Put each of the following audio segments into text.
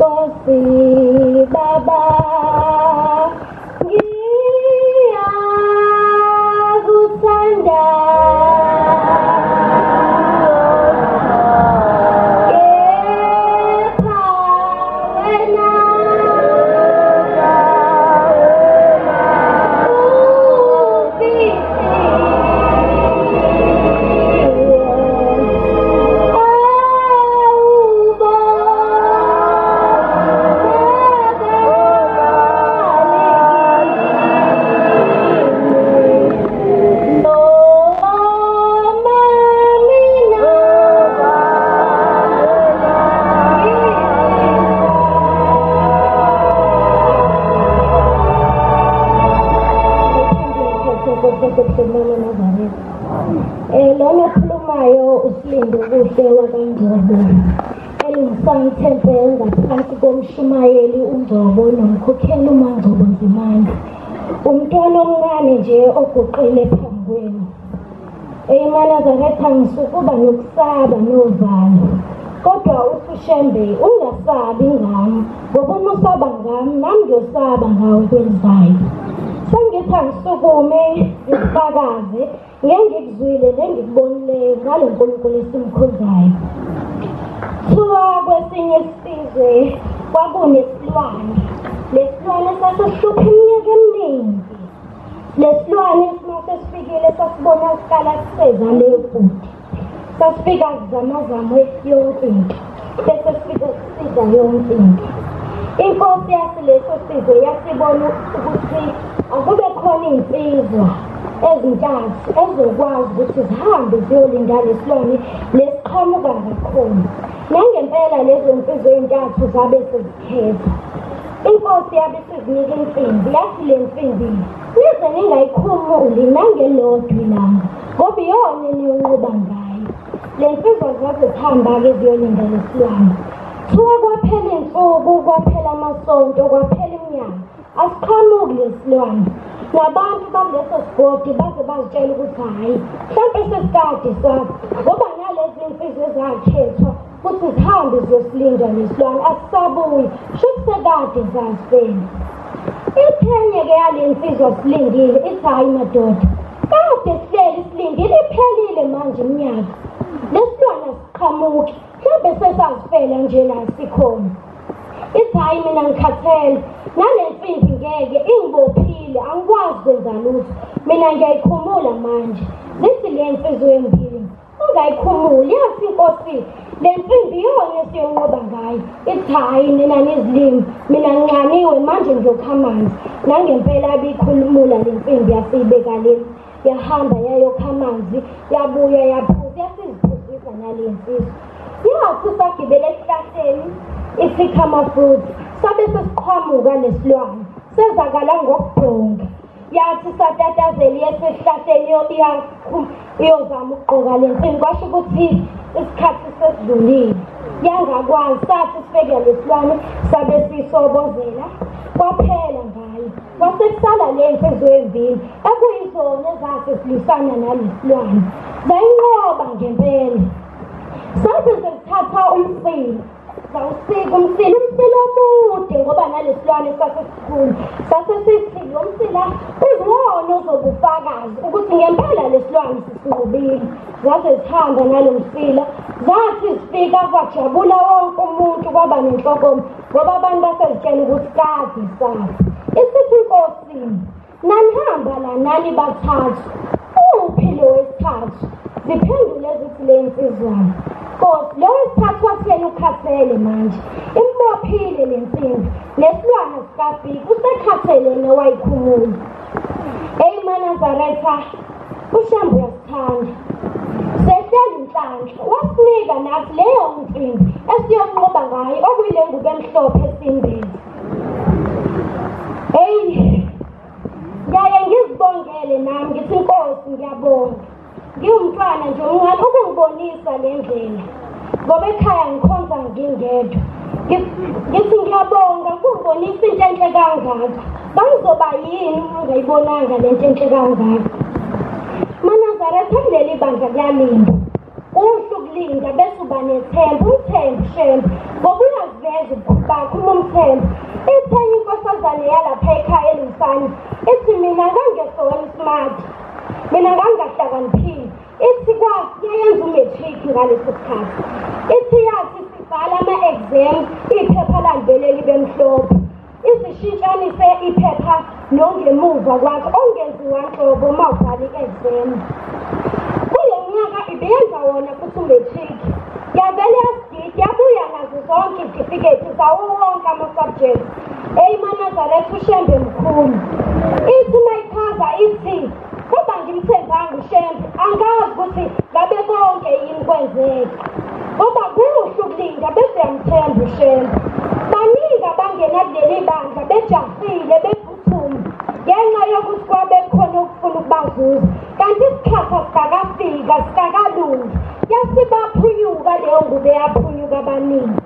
Nkosi Baba ngiyakuthanda kepha wena lona khulumayo uSilindo Kuhle wakwaNgcobo elingisangithembe ngaphansi komshumayeli uNgcobo nomkhokheli uMaNgcobo Nzimande umntwana omncane nje oguqile phambi kwenu eManazaretha ngisukuba nokusaba novalo kodwa uSushembe ungasabi ngami ngoba uma usaba ngami nami ngiyosaba ngawe kwenzayo sengithi angisukume ngifakaze ngengikuzwile nengikubonileyo ngalo nkulunkulu esimkhonzayo kuthiwa kwesinye isizwe kwakunesilwane lesilwane sasihlupha iminyaka eminingi lesilwane esimase sifikile sasibona sikala kusezale futhi sasifika kuzamazamo yonke into bese sifika kusiza yonke into inkosi yasileso sizwe yasibona ukuthi akube khona insizwa ezintathu ezokwazi ukuthi zihambe ziyolinda lesilwane lesiqhamuka ngakhona nangempela lezo nsizwa ey'ntathu zabe sezikhetha inkosi yabe isizinika insimbi yathi le nsimbi nize ningayikhumuli nangelodwa ilanga ngoba iyona eniyonquba ngayo le nsizwa zaze zihamba-ke ziyolinda lesilwane kuthiwa kwaphela iy'nsuku kwaphela amasonto kwaphela iminyaka asiqhamuki lesilwane nabantu baleso sigodi baze bazitshela ukuthi hhayi mhlawumpe sesikade sakho ngoba nalezi nsizwa ezakhethwa ukuthi zihambe ziyosilinda lesilwane asisabuyi shuthi sekade zasifela ithenye-ke yale nsizwa silindile ithi hhayi madoda kade sihleli silindile iphelile manje iminyaka lesilwane asiqhamuki mhlawumbe sesazifela nje la sikhona ithi hhayi mina ngikhathele nale nsimbi ngeke ingibophile angikwazi kwenza lutho mina ngiyayikhumula manje zithi le nsizwa embili ungayikhumuli yathi inkosi le nsimbi iyona esiyonqoba ngayo ithi hhayi nina nizilimi mina ngincaniwe manje ngiyokha amanzi nangempela abiyikhulumula le nsimbi yasiyibeka leni yahamba yayokha amanzi yabuya yaphuza yasiziphuzisa nale nsizwa yathi sagibela esihlahleni isikha amafruthi sabe sesiqhamuka nesilwane sezakala ngokubhonga yathi satatazela yesesihlahleni iyozama ukugqoka le nsimbi kwasho ukuthi isikhathi sesidlulile yangakwazi sathi sifeke lesilwane sabe siyisobozela kwaphela ngayo kwase kusala le nsizwa embili ekuyizona ezase silisana nalesilwane zayinqoba ngempela sathi sesithatha umsila zawusika umsila omude ngoba nalesilwane sasesikhulu sasesithi lo msila uziwona ozoba ufakazi ukuthi ngempela lesilwane sisinqobile zaze zihamba nalo msila zathi zifika kwajabula wonke umuntu kwaba nenhlokomo ngoba abantu basezitshela ukuthi kade safi isithi inkosini nanihamba la nani bathathu uphi lo wesithathu ziphendule zithi le nsizwana Nkosi lo wesithathu wathena ukhathele manje imbophile le nsimbi lesilwane sikafika usekhathele newayikhumula eManazaretha uShambu uyasithanda sehleli inhlanhla wasinika nathi leyo nsimbi esiyonqoba ngayo okuyile ngubo emhlophe esimbili ngiyaye ngizibongele nami ngithi Nkosi ngiyabonga ngiwumntwana nje omncane ukungibonisa le ndlela ngoba ekhaya ngikhonza ngingedwa ngithi ngiyabonga ukungibonisa into enhle kangaka bangizoba yini ungayibonanga le nto enhle kangaka Manazaretha kuleli bandla kuyalinda kuhle ukulinda bese uba nethemba uthemba shembe ngoba uyaziveza ubukhulu bakho Themba ithenye inkosazane yalapha ekhaya eLemsane ithi mina ngangesona smart mina ngangahlakaniphile ithi yayenza umatric ngalesi sikhathi ithi yathi sibhala ama-exam iphepha landvele libe mhlophe izishintshanise iphepha nongemuva kwakhe ongenziwa nhlobo uma ubhala i-exam kulo nyaka ibenza wona futhi umatric yavele yasigidi yabuya nazo zonke izitifiketi zawo wonke ama-subjects eyiManazaretha uShembe mkhulu ithi mayichaza ithi kodwa ngimthembanga uShembe angazi ukuthi ngabe konke yini kwenzeka ngoba kuhle ukulinda bese yamthemba uShembe baningi abangena kuleli bandla bejahile bephuthuma ngenxa yokuthi kwabe khona okufuna ukubazuza kanti isikhathi asikakafika sikakalungi yasibaphunyuka leyo ngubo yaphunyuka abaningi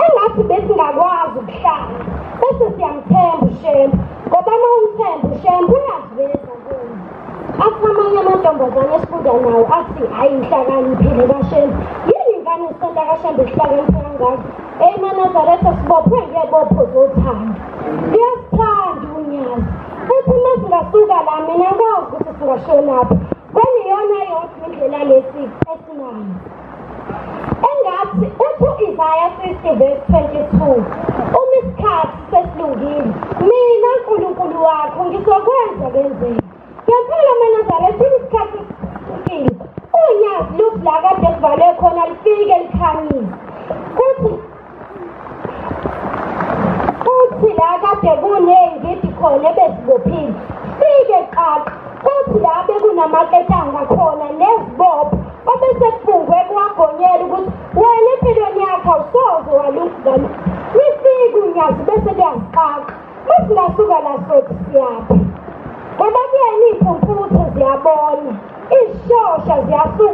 engathi besingakwazi ukuhlala bese siyamthemba uShembe ngoba uma umthemba uShembe uyaziveza kuyo athi amanye amantombazane esifunda nawo athi hhayi ngihlakaniphile kaShembe yini ingane isonta kaShembe sihlakaniphe kangako eyiManazaretha sibophwe ngebopho zothando liyasithanda unyazi futhi uma singasuka la mina ngazi ukuthi singashonaphi kwani iyona yodwa indlela lesi esinayo engathi uthi u-Isaya 60 verse 22 uma isikhathi sesilungile mina uNkulunkulu wakho ngizokwenza kwenzeka ngempela Manazaretha isikhathi sesilungile unyazi luthi la kade kuvale khona lifike likhanyise kuthi la kade kuney'ngidi khona ebezibophile fike qaqa kuthi la bekunamaketanga khona nezibopho obese kufungwe kuwagonyela ukuthi wena empilweni yakho awusoze walungalo lifike unyazi bese liyazixaxa masingasuka la sothi siyaphi ngoba kuyena iy'phumphuthe ziyabona izishosha ziyasuka